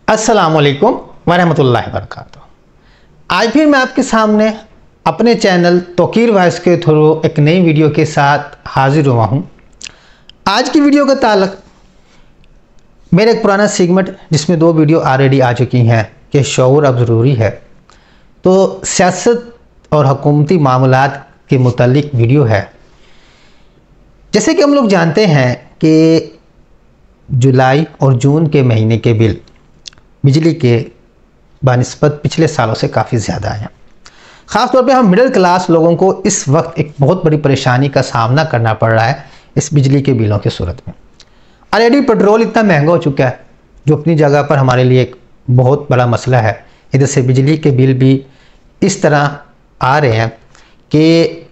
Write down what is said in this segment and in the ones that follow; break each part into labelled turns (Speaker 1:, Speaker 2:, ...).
Speaker 1: अस्सलामुअलैकुम वरहमतुल्लाहि वबरकातुहू। आज फिर मैं आपके सामने अपने चैनल तोकीर वॉइस के थ्रू एक नई वीडियो के साथ हाजिर हुआ हूँ। आज की वीडियो का ताल्लुक मेरा एक पुराना सेगमेंट जिसमें 2 वीडियो ऑलरेडी आ चुकी हैं कि शऊर अब ज़रूरी है, तो सियासत और हुकूमती मामलात के मुतालिक वीडियो है। जैसे कि हम लोग जानते हैं कि जुलाई और जून के महीने के बिल बिजली के बानिस्बत पिछले सालों से काफ़ी ज़्यादा हैं। ख़ास तौर पे हम मिडिल क्लास लोगों को इस वक्त एक बहुत बड़ी परेशानी का सामना करना पड़ रहा है इस बिजली के बिलों की सूरत में। ऑलरेडी पेट्रोल इतना महंगा हो चुका है जो अपनी जगह पर हमारे लिए एक बहुत बड़ा मसला है। इधर से बिजली के बिल भी इस तरह आ रहे हैं कि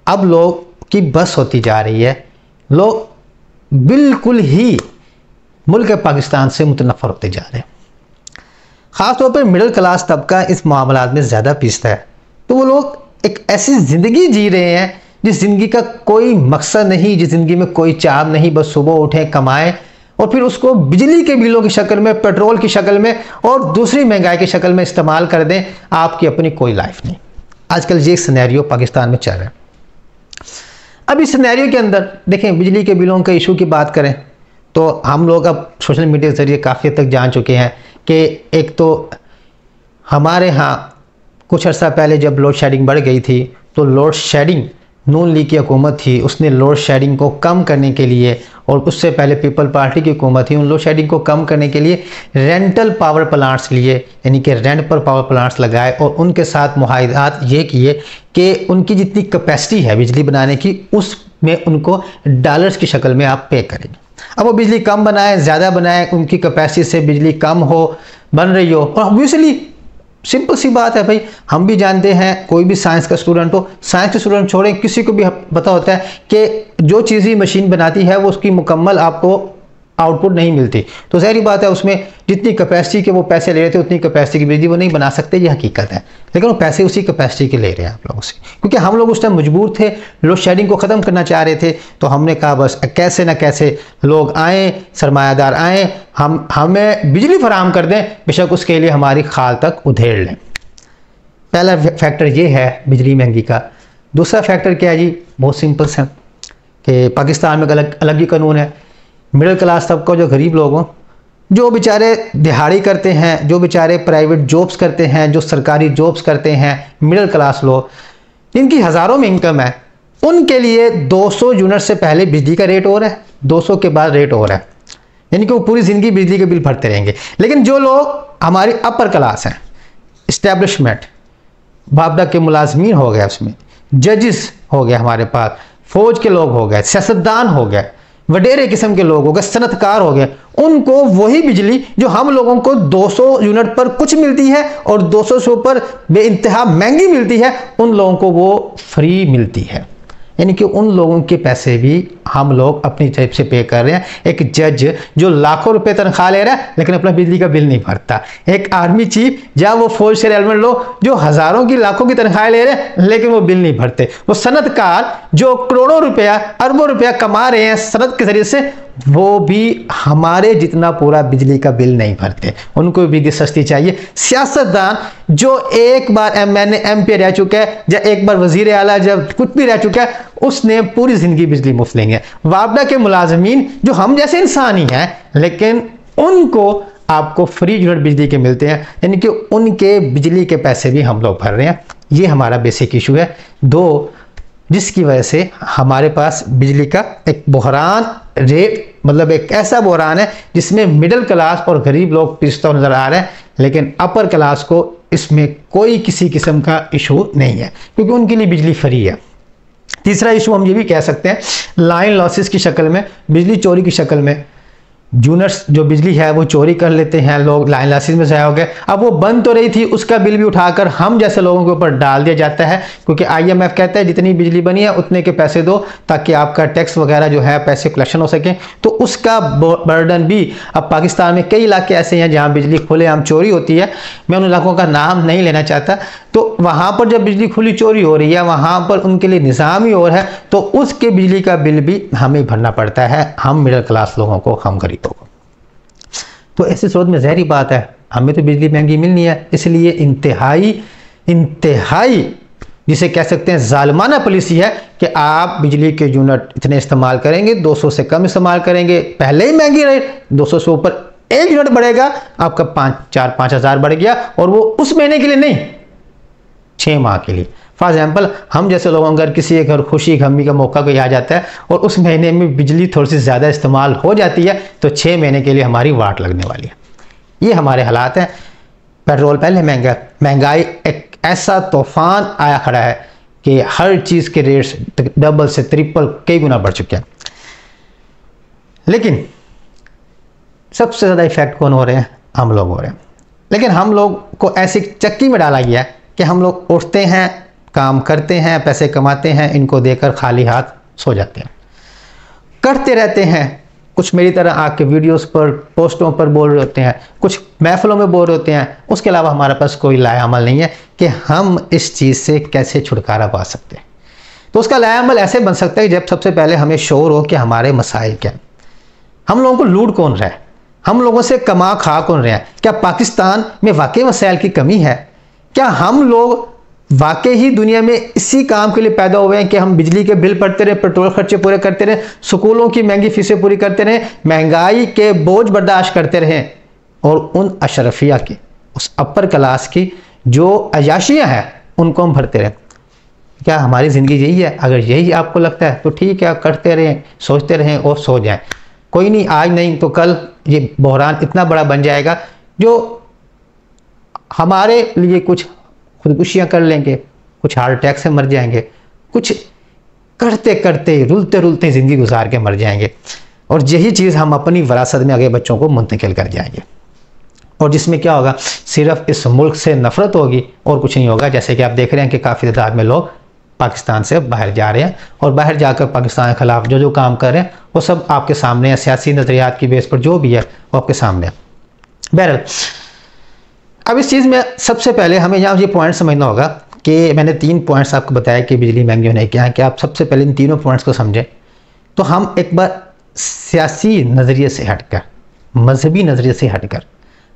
Speaker 1: अब लोग की बस होती जा रही है, लोग बिल्कुल ही मुल्क पाकिस्तान से मुतनफ़र होते जा रहे हैं। ख़ास तौर पर मिडिल क्लास तबका इस मामलात में ज़्यादा पीसता है, तो वो लोग एक ऐसी ज़िंदगी जी रहे हैं जिस ज़िंदगी का कोई मकसद नहीं, जिस ज़िंदगी में कोई चाव नहीं, बस सुबह उठें, कमाएं और फिर उसको बिजली के बिलों की शक्ल में, पेट्रोल की शक्ल में और दूसरी महंगाई की शक्ल में इस्तेमाल कर दें। आपकी अपनी कोई लाइफ नहीं। आजकल ये सिनेरियो पाकिस्तान में चल रहा है। अब इस सिनेरियो के अंदर देखें, बिजली के बिलों के इशू की बात करें तो हम लोग अब सोशल मीडिया के ज़रिए काफ़ी हद तक जान चुके हैं कि एक तो हमारे यहाँ कुछ अर्सा पहले जब लोड शेडिंग बढ़ गई थी तो लोड शेडिंग नून लीग की हुकूमत थी, उसने लोड शेडिंग को कम करने के लिए, और उससे पहले पीपल पार्टी की हुकूमत थी, उन लोड शेडिंग को कम करने के लिए रेंटल पावर प्लांट्स लिए, यानी कि रेंट पर पावर प्लांट्स लगाए और उनके साथ मुआहदात ये किए कि उनकी जितनी कैपेसिटी है बिजली बनाने की उसमें उनको डॉलर्स की शक्ल में आप पे करेंगे। अब वो बिजली कम बनाए, ज़्यादा बनाए, उनकी कैपेसिटी से बिजली कम हो, बन रही हो। और ऑब्वियसली सिंपल सी बात है भाई, हम भी जानते हैं, कोई भी साइंस का स्टूडेंट हो, साइंस के स्टूडेंट छोड़ें, किसी को भी पता होता है कि जो चीज़ मशीन बनाती है वो उसकी मुकम्मल आपको आउटपुट नहीं मिलती। तो ज़ाहिर बात है उसमें जितनी कैपेसिटी के वो पैसे ले रहे थे उतनी कैपेसिटी की बिजली वो नहीं बना सकते, ये हकीकत है। लेकिन वो पैसे उसी कैपेसिटी के ले रहे हैं आप लोगों से, क्योंकि हम लोग उस टाइम मजबूर थे, लोड शेडिंग को ख़त्म करना चाह रहे थे। तो हमने कहा बस कैसे ना कैसे लोग आएँ, सरमायादार आएँ, हमें बिजली फराहम कर दें, बेशक उसके लिए हमारी खाल तक उधेड़ लें। पहला फैक्टर ये है बिजली महंगी का। दूसरा फैक्टर क्या है जी? बहुत सिंपल है कि पाकिस्तान में अलग ही कानून है। मिडिल क्लास तबका, जो गरीब लोग हों, जो बेचारे दिहाड़ी करते हैं, जो बेचारे प्राइवेट जॉब्स करते हैं, जो सरकारी जॉब्स करते हैं, मिडिल क्लास लोग जिनकी हज़ारों में इनकम है, उनके लिए 200 यूनिट से पहले बिजली का रेट हो रहा है, 200 के बाद रेट हो रहा है, यानी कि वो पूरी ज़िंदगी बिजली के बिल भरते रहेंगे। लेकिन जो लोग हमारी अपर क्लास हैं, इस्टेब्लिशमेंट, बाबदा के मुलाजमीन हो गए, उसमें जजेस हो गए, हमारे पास फौज के लोग हो गए, सियासतदान हो गए, वडेरे किस्म के लोग हो गए, सनतकार हो गए, उनको वही बिजली जो हम लोगों को 200 यूनिट पर कुछ मिलती है और 200 से ऊपर बेइंतहा महंगी मिलती है, उन लोगों को वो फ्री मिलती है। यानी कि उन लोगों के पैसे भी हम लोग अपनी जेब से पे कर रहे हैं। एक जज जो लाखों रुपए तनख्वाह ले रहा है लेकिन अपना बिजली का बिल नहीं भरता, एक आर्मी चीफ या वो फौज से रेलवे लोग जो हज़ारों की लाखों की तनख्वाह ले रहे हैं लेकिन वो बिल नहीं भरते, वो सनतकार जो करोड़ों रुपया, अरबों रुपया कमा रहे हैं सनत के जरिए से, वो भी हमारे जितना पूरा बिजली का बिल नहीं भरते, उनको बिजली सस्ती चाहिए। सियासतदान जो एक बार MP रह चुका है या एक बार वजीर आला जब कुछ भी रह चुका है, उसने पूरी जिंदगी बिजली मुफ्त लेंगे। वापडा के मुलाजमीन जो हम जैसे इंसान ही हैं लेकिन उनको आपको फ्री यूनिट बिजली के मिलते हैं, यानी कि उनके बिजली के पैसे भी हम लोग भर रहे हैं। ये हमारा बेसिक इशू है दो, जिसकी वजह से हमारे पास बिजली का एक बहरान रेट, मतलब एक ऐसा बहरान है जिसमें मिडिल क्लास और गरीब लोग पिसता नजर आ रहे हैं, लेकिन अपर क्लास को इसमें कोई किसी किस्म का इशू नहीं है क्योंकि उनके लिए बिजली फ्री है। तीसरा इशू हम ये भी कह सकते हैं लाइन लॉसेस की शक्ल में, बिजली चोरी की शक्ल में। यूनिट्स जो बिजली है वो चोरी कर लेते हैं लोग, लाइन लॉसेस में ज़ाया हो गए। अब वो बंद तो रही थी, उसका बिल भी उठाकर हम जैसे लोगों के ऊपर डाल दिया जाता है, क्योंकि IMF कहता है जितनी बिजली बनी है उतने के पैसे दो ताकि आपका टैक्स वगैरह जो है पैसे कलेक्शन हो सके। तो उसका बर्डन भी अब पाकिस्तान में कई इलाके ऐसे हैं जहाँ बिजली खुलेआम चोरी होती है। मैं उन इलाकों का नाम नहीं लेना चाहता। तो वहाँ पर जब बिजली खुली चोरी हो रही है, वहाँ पर उनके लिए निज़ाम ही और है, तो उसके बिजली का बिल भी हमें भरना पड़ता है, हम मिडिल क्लास लोगों को, हम गरीबों को। तो ऐसी सूरत में ज़ाहिर बात है हमें तो बिजली महंगी मिलनी है, इसलिए इंतहाई जिसे कह सकते हैं जालिमाना पॉलिसी है कि आप बिजली के यूनिट इतने इस्तेमाल करेंगे, 200 से कम इस्तेमाल करेंगे। पहले ही महंगी रहे, 200 से ऊपर 1 यूनिट बढ़ेगा आपका 5-4-5 हज़ार बढ़ गया, और वो उस महीने के लिए नहीं, 6 माह के लिए। फॉर एग्जाम्पल हम जैसे लोगों अगर किसी एक घर खुशी गमी का मौका कोई आ जाता है और उस महीने में बिजली थोड़ी सी ज़्यादा इस्तेमाल हो जाती है तो 6 महीने के लिए हमारी वाट लगने वाली है। ये हमारे हालात हैं। पेट्रोल पहले महंगा, महंगाई एक ऐसा तूफान आया खड़ा है कि हर चीज़ के रेट्स डबल से ट्रिपल कई गुना बढ़ चुके हैं। लेकिन सबसे ज़्यादा इफेक्ट कौन हो रहे हैं? हम लोग हो रहे हैं। लेकिन हम लोग को ऐसी चक्की में डाला गया है कि हम लोग उठते हैं, काम करते हैं, पैसे कमाते हैं, इनको देकर खाली हाथ सो जाते हैं, करते रहते हैं। कुछ मेरी तरह आके वीडियोस पर, पोस्टों पर बोल रहे होते हैं, कुछ महफिलों में बोल रहे होते हैं। उसके अलावा हमारे पास कोई लाया अमल नहीं है कि हम इस चीज़ से कैसे छुटकारा पा सकते हैं। तो उसका लाया अमल ऐसे बन सकता है जब सबसे पहले हमें शौर हो कि हमारे मसाइल क्या, हम लोगों को लूट कौन रहा है, हम लोगों से कमा खा कौन रहे हैं। क्या पाकिस्तान में वाकई मसाइल की कमी है? क्या हम लोग वाकई ही दुनिया में इसी काम के लिए पैदा हुए हैं कि हम बिजली के बिल भरते रहे, पेट्रोल खर्चे पूरे करते रहे, स्कूलों की महंगी फीसें पूरी करते रहे, महंगाई के बोझ बर्दाश्त करते रहे, और उन अशरफिया की, उस अपर क्लास की जो अयाशियाँ हैं उनको हम भरते रहे? क्या हमारी ज़िंदगी यही है? अगर यही आपको लगता है तो ठीक है, करते रहें, सोचते रहें और सो जाएं। कोई नहीं, आज नहीं तो कल ये बहरान इतना बड़ा बन जाएगा जो हमारे लिए कुछ खुदकुशियाँ कर लेंगे, कुछ हार्ट अटैक से मर जाएंगे, कुछ करते करते रुलते रुलते ज़िंदगी गुजार के मर जाएंगे, और यही चीज़ हम अपनी विरासत में आगे बच्चों को मुंतकिल कर जाएंगे। और जिसमें क्या होगा, सिर्फ इस मुल्क से नफरत होगी और कुछ नहीं होगा। जैसे कि आप देख रहे हैं कि काफ़ी तादाद में लोग पाकिस्तान से बाहर जा रहे हैं, और बाहर जाकर पाकिस्तान के खिलाफ जो काम कर रहे हैं वो सब आपके सामने है। सियासी नज़रियात की बेस पर जो भी है वो आपके सामने है। बहरहाल, अब इस चीज़ में सबसे पहले हमें यहाँ ये पॉइंट समझना होगा कि मैंने 3 पॉइंट्स आपको बताया कि बिजली महंगी होने क्या है, कि आप सबसे पहले इन तीनों पॉइंट्स को समझें। तो हम एक बार सियासी नज़रिए से हटकर, मजहबी नज़रिए से हटकर,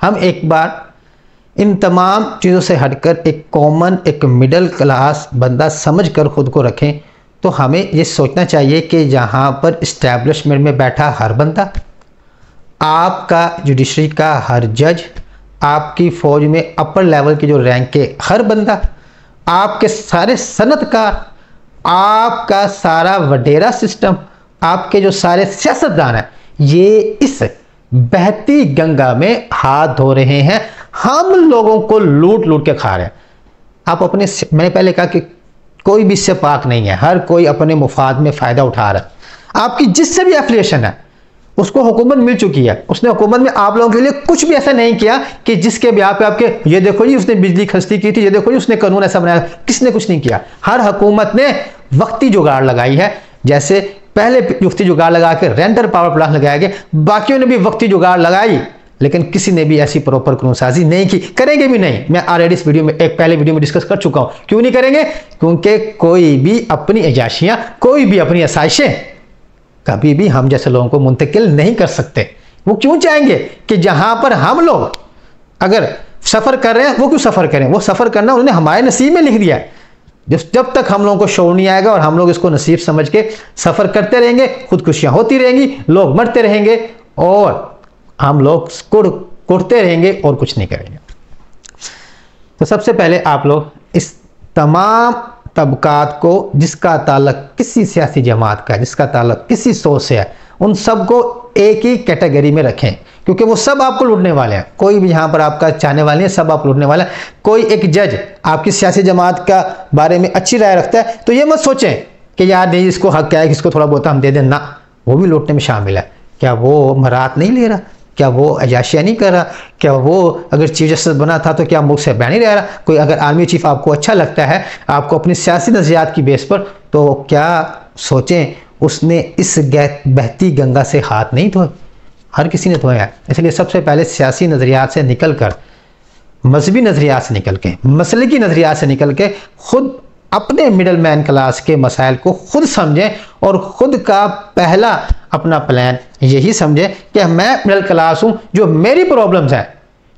Speaker 1: हम एक बार इन तमाम चीज़ों से हटकर एक कॉमन, एक मिडिल क्लास बंदा समझ कर ख़ुद को रखें। तो हमें ये सोचना चाहिए कि यहाँ पर इस्टेब्लिशमेंट में बैठा हर बंदा, आपका जुडिशरी का हर जज, आपकी फ़ौज में अपर लेवल के जो रैंक के हर बंदा, आपके सारे सनतकार, आपका सारा वडेरा सिस्टम, आपके जो सारे सियासतदान हैं, ये इस बहती गंगा में हाथ धो रहे हैं। हम लोगों को लूट लूट के खा रहे हैं। आप अपने, मैंने पहले कहा कि कोई भी इससे पाक नहीं है, हर कोई अपने मुफाद में फ़ायदा उठा रहा है। आपकी जिससे भी एफिलिएशन है उसको हुकूमत मिल चुकी है, उसने हुकूमत में आप लोगों के लिए कुछ भी ऐसा नहीं किया कि जिसके ब्याह पे आपके ये देखो जी उसने बिजली खस्ती की थी, ये देखो जी उसने कानून ऐसा बनाया, किसने कुछ नहीं किया। हर हुकूमत ने वक्ती जुगाड़ लगाई है। जैसे पहले वक्ती जुगाड़ लगा के रेंटर पावर प्लांट लगाया गया, बाकियों ने भी वक्ती जुगाड़ लगाई, लेकिन किसी ने भी ऐसी प्रॉपर कानून साजी नहीं की, करेंगे भी नहीं। मैं ऑलरेडी इस वीडियो में, एक पहले वीडियो में डिस्कस कर चुका हूं। क्यों नहीं करेंगे? क्योंकि कोई भी अपनी अयाशियां, कोई भी अपनी आसाइशें कभी भी हम जैसे लोगों को मुंतकिल नहीं कर सकते। वो क्यों चाहेंगे कि जहां पर हम लोग अगर सफ़र कर रहे हैं वो क्यों सफ़र करें? वो सफ़र करना उन्होंने हमारे नसीब में लिख दिया है। जब तक हम लोगों को शौर नहीं आएगा और हम लोग इसको नसीब समझ के सफ़र करते रहेंगे, खुदकुशियाँ होती रहेंगी, लोग मरते रहेंगे और हम लोग कुड़ते रहेंगे और कुछ नहीं करेंगे। तो सबसे पहले आप लोग इस तमाम तबकात को, जिसका ताल्लुक किसी सियासी जमात का, जिसका ताल्लुक किसी सोच से है, उन सब को एक ही कैटेगरी में रखें, क्योंकि वो सब आपको लूटने वाले हैं। कोई भी यहाँ पर आपका चाहने वाले हैं, सब आप लूटने वाला है। कोई एक जज आपकी सियासी जमात का बारे में अच्छी राय रखता है तो ये मत सोचें कि यार नहीं इसको हक है, इसको थोड़ा बहुत हम दे दें, ना, वो भी लूटने में शामिल है। क्या वो मरात नहीं ले रहा? क्या वो अयाशिया नहीं कर रहा? क्या वो अगर चीफ जस्टिस बना था तो क्या मुल्क से बैन नहीं रह रहा? कोई अगर आर्मी चीफ आपको अच्छा लगता है, आपको अपनी सियासी नज़रियात की बेस पर, तो क्या सोचें उसने इस बहती गंगा से हाथ नहीं धोए? हर किसी ने धोया है। इसलिए सबसे पहले सियासी नज़रियात से निकल कर, मजहबी नज़रियात से निकल के, मसले की नज़रियात से निकल के खुद अपने मिडिल मैन क्लास के मसाइल को खुद समझें और खुद का पहला अपना प्लान यही समझें कि मैं मिडिल क्लास हूं, जो मेरी प्रॉब्लम्स हैं,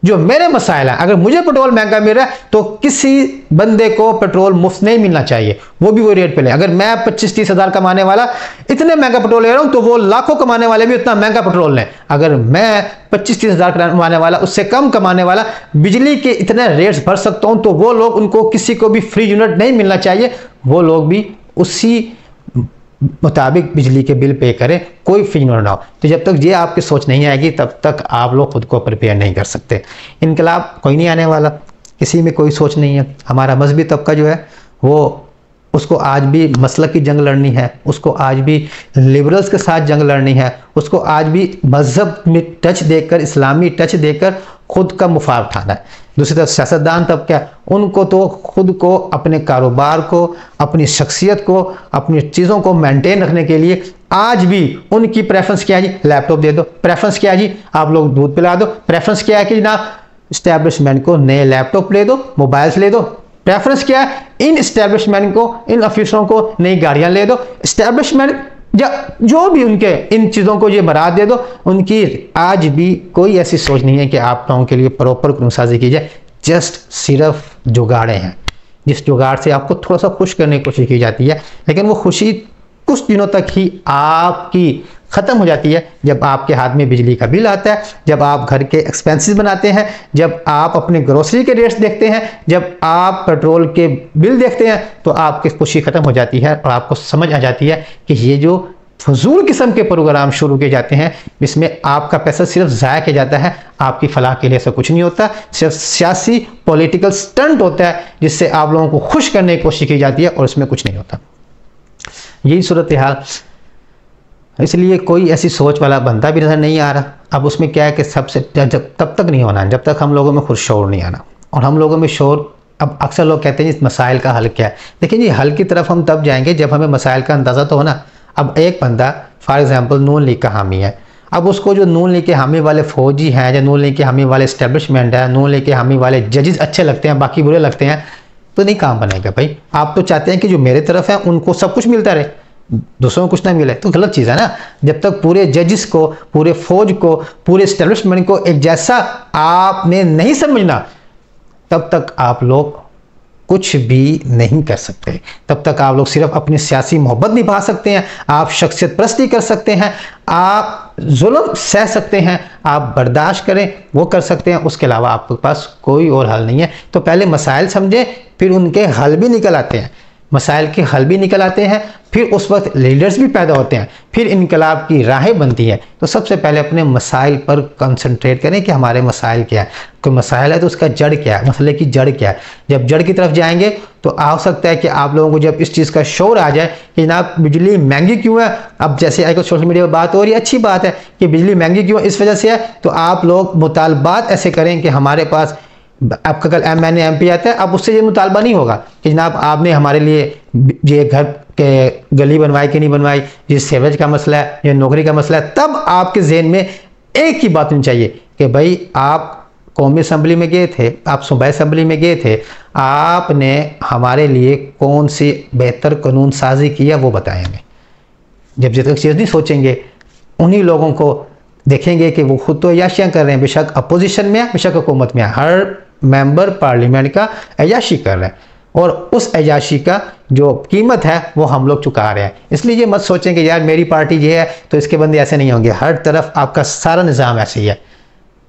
Speaker 1: जो मेरे मसाइल हैं, अगर मुझे पेट्रोल महंगा मिल रहा है तो किसी बंदे को पेट्रोल मुफ्त नहीं मिलना चाहिए, वो भी वही रेट पे ले। अगर मैं 25-30 हज़ार कमाने वाला इतने महंगा पेट्रोल ले रहा हूं तो वो लाखों कमाने वाले भी उतना महंगा पेट्रोल लें। अगर मैं 25-30 हज़ार कमाने वाला, उससे कम कमाने वाला बिजली के इतने रेट्स भर सकता हूं तो वो लोग, उनको किसी को भी फ्री यूनिट नहीं मिलना चाहिए, वो लोग भी उसी मुताबिक बिजली के बिल पे करें, कोई फ्री ना हो। तो जब तक ये आपकी सोच नहीं आएगी तब तक आप लोग खुद को प्रिपेयर नहीं कर सकते। इनकलाब कोई नहीं आने वाला, किसी में कोई सोच नहीं है। हमारा मजहबी तबका जो है वो, उसको आज भी मसलक की जंग लड़नी है, उसको आज भी लिबरल्स के साथ जंग लड़नी है, उसको आज भी मजहब में टच देकर, इस्लामी टच देकर खुद का मुफाद उठाना है। दूसरी तरफ सियासतदान तबका, उनको तो खुद को, अपने कारोबार को, अपनी शख्सियत को, अपनी चीज़ों को मेंटेन रखने के लिए आज भी उनकी प्रेफरेंस क्या है जी, लैपटॉप दे दो, प्रेफरेंस क्या है जी, आप लोग दूध पिला दो, प्रेफरेंस क्या है कि जनाब इस्टेब्लिशमेंट को नए लैपटॉप ले दो, मोबाइल्स ले दो, प्रेफरेंस क्या है इन इस्टेब्लिशमेंट को, इन ऑफिसरों को नई गाड़ियां ले दो, इस्टेब्लिशमेंट या जो भी उनके इन चीज़ों को ये बरात दे दो। उनकी आज भी कोई ऐसी सोच नहीं है कि आप लोगों के लिए प्रॉपर कानूनसाजी की जाए, जस्ट सिर्फ जुगाड़े हैं, जिस जुगाड़ से आपको थोड़ा सा खुश करने की कोशिश की जाती है, लेकिन वो खुशी कुछ दिनों तक ही आपकी ख़त्म हो जाती है। जब आपके हाथ में बिजली का बिल आता है, जब आप घर के एक्सपेंसेस बनाते हैं, जब आप अपने ग्रोसरी के रेट्स देखते हैं, जब आप पेट्रोल के बिल देखते हैं, तो आपकी खुशी ख़त्म हो जाती है और आपको समझ आ जाती है कि ये जो फजूल किस्म के प्रोग्राम शुरू किए जाते हैं, इसमें आपका पैसा सिर्फ ज़ाया किया जाता है, आपकी फलाह के लिए ऐसा कुछ नहीं होता, सिर्फ सियासी पॉलिटिकल स्टंट होता है जिससे आप लोगों को खुश करने की कोशिश की जाती है और इसमें कुछ नहीं होता। यही सूरत हाल, इसलिए कोई ऐसी सोच वाला बंदा भी नजर नहीं आ रहा। अब उसमें क्या है कि सबसे तब तक नहीं होना जब तक हम लोगों में खुद शौर नहीं आना, और हम लोगों में शौर, अब अक्सर लोग कहते हैं इस मसाइल का हल क्या है। देखिए जी, हल की तरफ हम तब जाएंगे जब हमें मसाइल का अंदाज़ा तो होना। अब एक बंदा फॉर एग्जांपल नून लीग का हामी है, अब उसको जो नून लीग के हामी वाले फौजी हैं, या नून लीग के हामी वाले इस्टेब्लिशमेंट है, नून लीग के हामी वाले जजेस अच्छे लगते हैं, बाकी बुरे लगते हैं, तो नहीं काम बनेगा भाई। आप तो चाहते हैं कि जो मेरे तरफ है उनको सब कुछ मिलता रहे, दूसरों को कुछ ना मिले, तो गलत चीज़ है ना। जब तक पूरे जजेस को, पूरे फौज को, पूरे इस्टेब्लिशमेंट को एक जैसा आपने नहीं समझना, तब तक आप लोग कुछ भी नहीं कर सकते। तब तक आप लोग सिर्फ अपनी सियासी मोहब्बत निभा सकते हैं, आप शख्सियत परस्ती कर सकते हैं, आप जुल्म सह सकते हैं, आप बर्दाश्त करें वो कर सकते हैं, उसके अलावा आपके पास कोई और हल नहीं है। तो पहले मसाइल समझें, फिर उनके हल भी निकल आते हैं, मसाइल के हल भी निकल आते हैं, फिर उस वक्त लीडर्स भी पैदा होते हैं, फिर इनकलाब की राहें बनती हैं। तो सबसे पहले अपने मसाइल पर कंसंट्रेट करें कि हमारे मसाइल क्या है, कोई मसाइल है तो उसका जड़ क्या है, मसले की जड़ क्या है। जब जड़ की तरफ जाएंगे तो आ सकता है कि आप लोगों को जब इस चीज़ का शौर आ जाए कि जनाब बिजली महंगी क्यों है, अब जैसे आजकल सोशल मीडिया पर बात हो रही है, अच्छी बात है कि बिजली महंगी क्यों इस वजह से है, तो आप लोग मुतालबात ऐसे करें कि हमारे पास, आपका कल MNA-MP आता है, अब उससे ये मुतालबा नहीं होगा कि जनाब आपने हमारे लिए ये घर के गली बनवाई कि नहीं बनवाई, ये सेवेज का मसला है, ये नौकरी का मसला है। तब आपके जहन में एक ही बात होनी चाहिए कि भाई आप कौमी असम्बली में गए थे, आप सूबाई असम्बली में गए थे, आपने हमारे लिए कौन सी बेहतर कानून साजी किया वो बताएं हमें। जब तक चीज़ नहीं सोचेंगे, उन्हीं लोगों को देखेंगे कि वो खुद तो अयाशियाँ कर रहे हैं, बेशक अपोजिशन में है, बेशक हुकूमत में है, हर मेंबर पार्लियामेंट का अयाशी कर रहे हैं, और उस अयाशी का जो कीमत है वो हम लोग चुका रहे हैं। इसलिए ये मत सोचें कि यार मेरी पार्टी ये है तो इसके बंदे ऐसे नहीं होंगे। हर तरफ आपका सारा निज़ाम ऐसे ही है,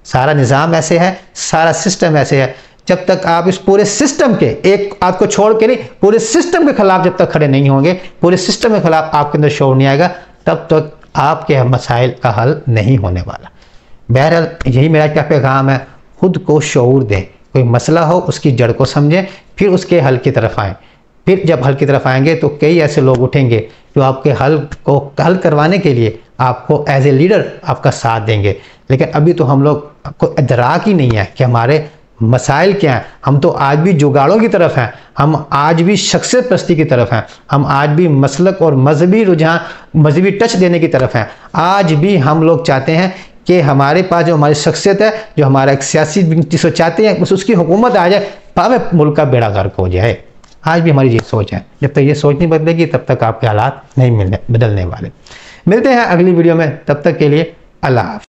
Speaker 1: सारा निज़ाम ऐसे है, सारा सिस्टम ऐसे है। जब तक आप इस पूरे सिस्टम के, एक आपको छोड़ के नहीं, पूरे सिस्टम के खिलाफ जब तक खड़े नहीं होंगे, पूरे सिस्टम के खिलाफ आपके अंदर शौर नहीं आएगा, तब तक आपके मसाइल का हल नहीं होने वाला। बहरहाल यही मेरा क्या पैगाम है, खुद को शऊर दें, कोई मसला हो उसकी जड़ को समझें, फिर उसके हल की तरफ आएँ। फिर जब हल की तरफ आएंगे तो कई ऐसे लोग उठेंगे जो आपके हल को हल करवाने के लिए आपको एज ए लीडर आपका साथ देंगे। लेकिन अभी तो हम लोग को इदराक ही नहीं है कि हमारे मसाइल क्या हैं। हम तो आज भी जुगाड़ों की तरफ हैं, हम आज भी शख्सियत परस्ती की तरफ हैं, हम आज भी मसलक और मजहबी रुझान, मजहबी टच देने की तरफ हैं। आज भी हम लोग चाहते हैं कि हमारे पास जो हमारी शख्सियत है, जो हमारा एक सियासी जिसको चाहते हैं, बस उसकी हुकूमत आ जाए, भावे मुल्क का बेड़ा गर्क हो जाए। आज भी हमारी ये सोच है। जब तक ये सोच नहीं बदलेगी तब तक आपके हालात नहीं बदलने वाले। मिलते हैं अगली वीडियो में, तब तक के लिए अल्लाह हाफ़िज़।